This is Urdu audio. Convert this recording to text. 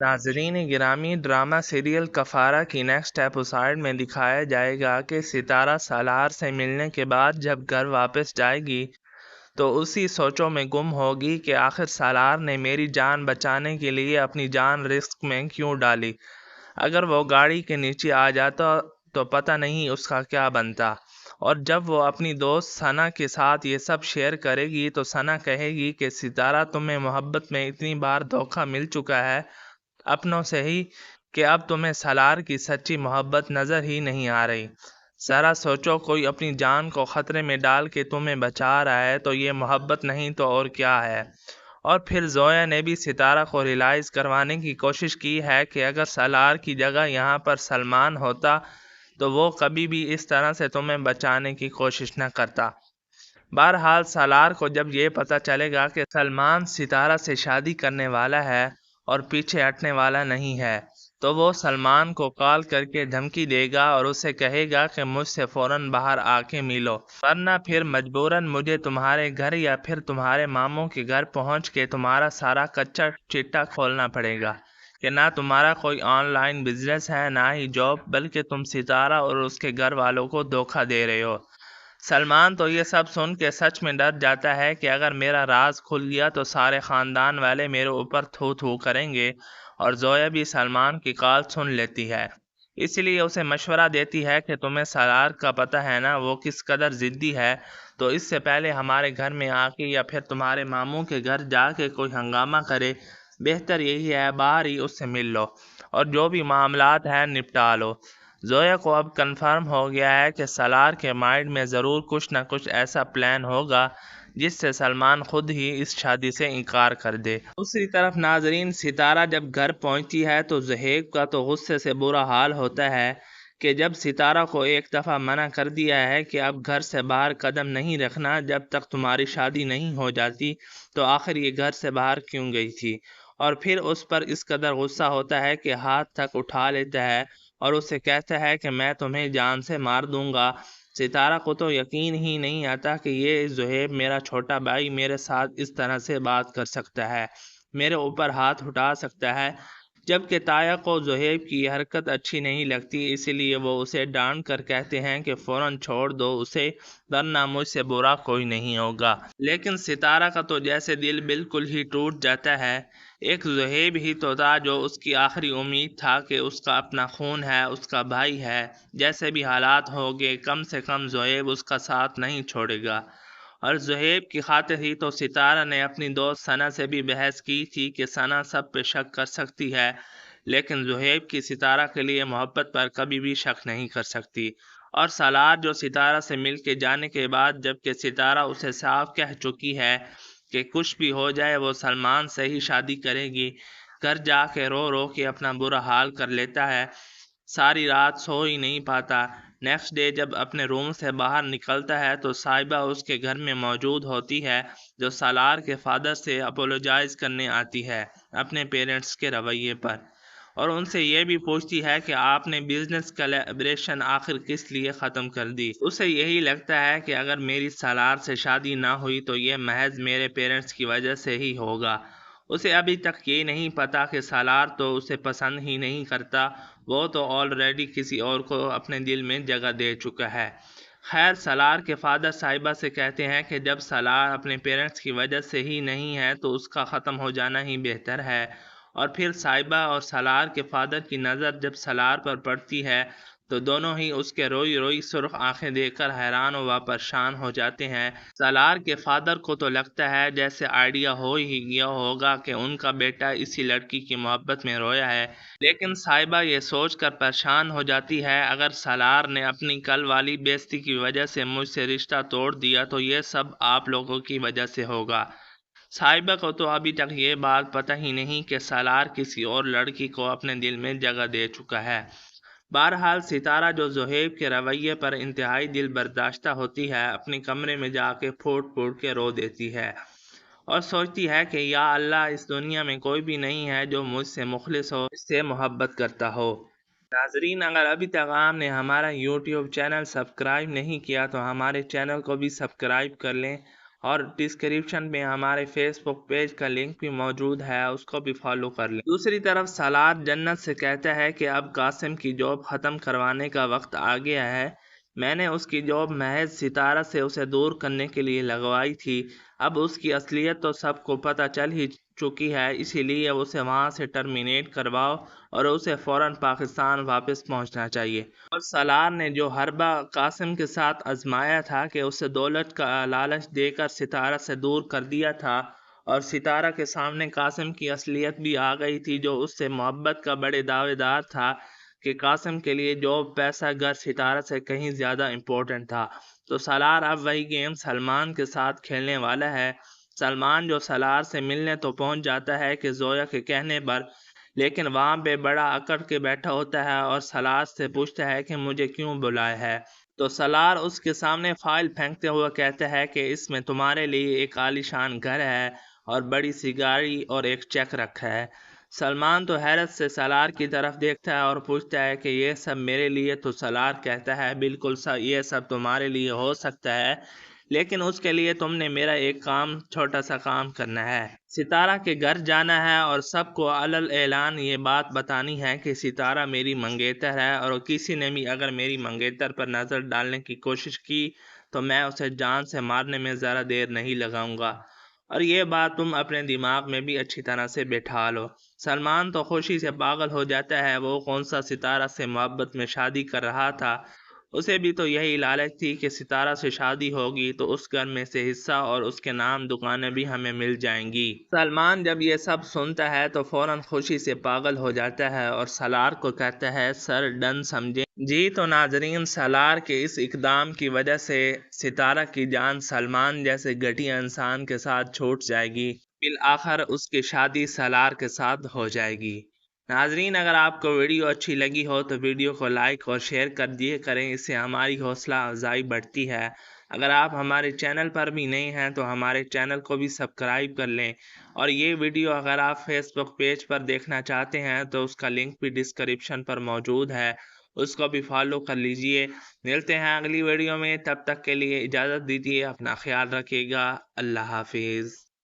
ناظرین گرامی، ڈرامہ سیریل کفارہ کی نیکسٹ ایپیسوڈ میں دکھایا جائے گا کہ ستارہ سالار سے ملنے کے بعد جب گھر واپس جائے گی تو اسی سوچوں میں گم ہوگی کہ آخر سالار نے میری جان بچانے کے لیے اپنی جان رسک میں کیوں ڈالی۔ اگر وہ گاڑی کے نیچے آ جاتا تو پتہ نہیں اس کا کیا بنتا۔ اور جب وہ اپنی دوست ثنا کے ساتھ یہ سب شیئر کرے گی تو ثنا کہے گی کہ ستارہ، تمہیں محبت میں اتنی بار دھوکہ مل چکا ہے اپنوں سے ہی کہ اب تمہیں سالار کی سچی محبت نظر ہی نہیں آ رہی۔ ذرا سوچو، کوئی اپنی جان کو خطرے میں ڈال کے تمہیں بچا رہا ہے تو یہ محبت نہیں تو اور کیا ہے؟ اور پھر زویا نے بھی ستارہ کو ریلائز کروانے کی کوشش کی ہے کہ اگر سالار کی جگہ یہاں پر سلمان ہوتا تو وہ کبھی بھی اس طرح سے تمہیں بچانے کی کوشش نہ کرتا۔ بہرحال سالار کو جب یہ پتہ چلے گا کہ سلمان ستارہ سے شادی کرنے والا ہے اور پیچھے ہٹنے والا نہیں ہے تو وہ سلمان کو کال کر کے دھمکی دے گا اور اسے کہے گا کہ مجھ سے فوراً باہر آ کے ملو، ورنہ پھر مجبوراً مجھے تمہارے گھر یا پھر تمہارے ماموں کے گھر پہنچ کے تمہارا سارا کچا چٹا کھولنا پڑے گا کہ نہ تمہارا کوئی آن لائن بزنس ہے نہ ہی جاب، بلکہ تم ستارہ اور اس کے گھر والوں کو دھوکہ دے رہے ہو۔ سلمان تو یہ سب سن کے سچ میں ڈر جاتا ہے کہ اگر میرا راز کھل گیا تو سارے خاندان والے میرے اوپر تھو تھو کریں گے، اور زویا بھی سلمان کی کال سن لیتی ہے، اس لیے اسے مشورہ دیتی ہے کہ تمہیں سالار کا پتہ ہے نا وہ کس قدر ضدی ہے، تو اس سے پہلے ہمارے گھر میں آ کے یا پھر تمہارے ماموں کے گھر جا کے کوئی ہنگامہ کرے، بہتر یہی ہے باہر ہی اس سے مل لو اور جو بھی معاملات ہیں نپٹا لو۔ زویا کو اب کنفرم ہو گیا ہے کہ سالار کے مائنڈ میں ضرور کچھ نہ کچھ ایسا پلان ہوگا جس سے سلمان خود ہی اس شادی سے انکار کر دے۔ دوسری طرف ناظرین، ستارہ جب گھر پہنچتی ہے تو زہیب کا تو غصے سے برا حال ہوتا ہے کہ جب ستارہ کو ایک دفعہ منع کر دیا ہے کہ اب گھر سے باہر قدم نہیں رکھنا جب تک تمہاری شادی نہیں ہو جاتی، تو آخر یہ گھر سے باہر کیوں گئی تھی؟ اور پھر اس پر اس قدر غصہ ہوتا ہے کہ ہاتھ تک اٹھا لیتا ہے اور اسے کہتا ہے کہ میں تمہیں جان سے مار دوں گا۔ ستارہ کو تو یقین ہی نہیں آتا کہ یہ زہیب میرا چھوٹا بھائی میرے ساتھ اس طرح سے بات کر سکتا ہے، میرے اوپر ہاتھ اٹھا سکتا ہے، جبکہ تایا کو زہیب کی یہ حرکت اچھی نہیں لگتی، اسی لیے وہ اسے ڈانٹ کر کہتے ہیں کہ فوراً چھوڑ دو اسے، ورنہ مجھ سے برا کوئی نہیں ہوگا۔ لیکن ستارہ کا تو جیسے دل بالکل ہی ٹوٹ جاتا ہے، ایک زہیب ہی تو تھا جو اس کی آخری امید تھا کہ اس کا اپنا خون ہے، اس کا بھائی ہے، جیسے بھی حالات ہوگے کم سے کم زہیب اس کا ساتھ نہیں چھوڑے گا۔ اور زہیب کی خاطر ہی تو ستارہ نے اپنی دوست ثنا سے بھی بحث کی تھی کہ ثنا سب پہ شک کر سکتی ہے لیکن زہیب کی ستارہ کے لیے محبت پر کبھی بھی شک نہیں کر سکتی۔ اور سالار جو ستارہ سے مل کے جانے کے بعد جبکہ ستارہ اسے صاف کہہ چکی ہے کہ کچھ بھی ہو جائے وہ سلمان سے ہی شادی کرے گی، گھر جا کے رو رو کے اپنا برا حال کر لیتا ہے، ساری رات سو ہی نہیں پاتا۔ نیکسٹ ڈے جب اپنے روم سے باہر نکلتا ہے تو صاحبہ اس کے گھر میں موجود ہوتی ہے جو سالار کے فادر سے اپولوجائز کرنے آتی ہے اپنے پیرنٹس کے رویے پر، اور ان سے یہ بھی پوچھتی ہے کہ آپ نے بزنس کلیبریشن آخر کس لیے ختم کر دی۔ اسے یہی لگتا ہے کہ اگر میری سالار سے شادی نہ ہوئی تو یہ محض میرے پیرنٹس کی وجہ سے ہی ہوگا۔ اسے ابھی تک یہ نہیں پتا کہ سالار تو اسے پسند ہی نہیں کرتا، وہ تو آلریڈی کسی اور کو اپنے دل میں جگہ دے چکا ہے۔ خیر، سالار کے فادر صاحبہ سے کہتے ہیں کہ جب سالار اپنے پیرنٹس کی وجہ سے ہی نہیں ہے تو اس کا ختم ہو جانا ہی بہتر ہے، اور پھر صاحبہ اور سالار کے فادر کی نظر جب سالار پر پڑتی ہے تو دونوں ہی اس کے روئی روئی سرخ آنکھیں دیکھ کر حیران و پریشان ہو جاتے ہیں۔ سالار کے فادر کو تو لگتا ہے جیسے آئیڈیا ہو ہی گیا ہوگا کہ ان کا بیٹا اسی لڑکی کی محبت میں رویا ہے، لیکن صاحبہ یہ سوچ کر پریشان ہو جاتی ہے اگر سالار نے اپنی کل والی بے عزتی کی وجہ سے مجھ سے رشتہ توڑ دیا تو یہ سب آپ لوگوں کی وجہ سے ہوگا۔ صاحبہ کو تو ابھی تک یہ بات پتہ ہی نہیں کہ سالار کسی اور لڑکی کو اپنے دل میں جگہ دے چکا ہے۔ بہرحال ستارہ جو زہیب کے رویے پر انتہائی دل برداشتہ ہوتی ہے اپنے کمرے میں جا کے پھوٹ پھوٹ کے رو دیتی ہے اور سوچتی ہے کہ یا اللہ، اس دنیا میں کوئی بھی نہیں ہے جو مجھ سے مخلص ہو، مجھ سے محبت کرتا ہو۔ ناظرین، اگر ابھی تک آپ نے ہمارا یوٹیوب چینل سبسکرائب نہیں کیا تو ہمارے چینل کو بھی سبسکرائب کر لیں اور ڈسکرپشن میں ہمارے فیس بک پیج کا لنک بھی موجود ہے، اس کو بھی فالو کر لیں۔ دوسری طرف سالار جنت سے کہتا ہے کہ اب قاسم کی جاب ختم کروانے کا وقت آ گیا ہے۔ میں نے اس کی جاب محض ستارہ سے اسے دور کرنے کے لیے لگوائی تھی۔ اب اس کی اصلیت تو سب کو پتہ چل ہی چکی ہے، اسی لیے اسے وہاں سے ٹرمینیٹ کرواؤ اور اسے فوراً پاکستان واپس پہنچنا چاہیے۔ اور سالار نے جو حربہ قاسم کے ساتھ آزمایا تھا کہ اسے دولت کا لالچ دے کر ستارہ سے دور کر دیا تھا، اور ستارہ کے سامنے قاسم کی اصلیت بھی آ گئی تھی، جو اس سے محبت کا بڑے دعوے دار تھا کہ قاسم کے لیے جاب، پیسہ، گھر ستارہ سے کہیں زیادہ امپورٹنٹ تھا۔ تو سالار اب وہی گیم سلمان کے ساتھ کھیلنے والا ہے۔ سلمان جو سالار سے ملنے تو پہنچ جاتا ہے کہ زویا کے کہنے پر، لیکن وہاں پہ بڑا اکڑ کے بیٹھا ہوتا ہے اور سالار سے پوچھتا ہے کہ مجھے کیوں بلایا ہے۔ تو سالار اس کے سامنے فائل پھینکتے ہوئے کہتا ہے کہ اس میں تمہارے لیے ایک عالیشان گھر ہے اور بڑی سی گاڑی اور ایک چیک رکھا ہے۔ سلمان تو حیرت سے سالار کی طرف دیکھتا ہے اور پوچھتا ہے کہ یہ سب میرے لیے؟ تو سالار کہتا ہے بالکل یہ سب تمہارے لیے ہو سکتا ہے، لیکن اس کے لیے تم نے میرا ایک چھوٹا سا کام کرنا ہے۔ ستارہ کے گھر جانا ہے اور سب کو علل اعلان یہ بات بتانی ہے کہ ستارہ میری منگیتر ہے، اور کسی نے بھی اگر میری منگیتر پر نظر ڈالنے کی کوشش کی تو میں اسے جان سے مارنے میں ذرا دیر نہیں لگاؤں گا، اور یہ بات تم اپنے دماغ میں بھی اچھی طرح سے بٹھا لو۔ سلمان تو خوشی سے پاگل ہو جاتا ہے، وہ کون سا ستارہ سے محبت میں شادی کر رہا تھا، اسے بھی تو یہی لالچ تھی کہ ستارہ سے شادی ہوگی تو اس گھر میں سے حصہ اور اس کے نام دکانیں بھی ہمیں مل جائیں گی۔ سلمان جب یہ سب سنتا ہے تو فوراً خوشی سے پاگل ہو جاتا ہے اور سالار کو کہتا ہے سر ڈن سمجھے۔ جی تو ناظرین، سالار کے اس اقدام کی وجہ سے ستارہ کی جان سلمان جیسے گھٹیا انسان کے ساتھ چھوٹ جائے گی، بالآخر اس کی شادی سالار کے ساتھ ہو جائے گی۔ ناظرین، اگر آپ کو ویڈیو اچھی لگی ہو تو ویڈیو کو لائک اور شیئر کر دیے کریں، اس سے ہماری حوصلہ افزائی بڑھتی ہے۔ اگر آپ ہمارے چینل پر بھی نئے ہیں تو ہمارے چینل کو بھی سبسکرائب کر لیں، اور یہ ویڈیو اگر آپ فیس بک پیج پر دیکھنا چاہتے ہیں تو اس کا لنک بھی ڈسکرپشن پر موجود ہے، اس کو بھی فالو کر لیجئے۔ ملتے ہیں اگلی ویڈیو میں، تب تک کے لیے اجازت دیجیے، اپنا خیال رکھیے گا، اللہ حافظ۔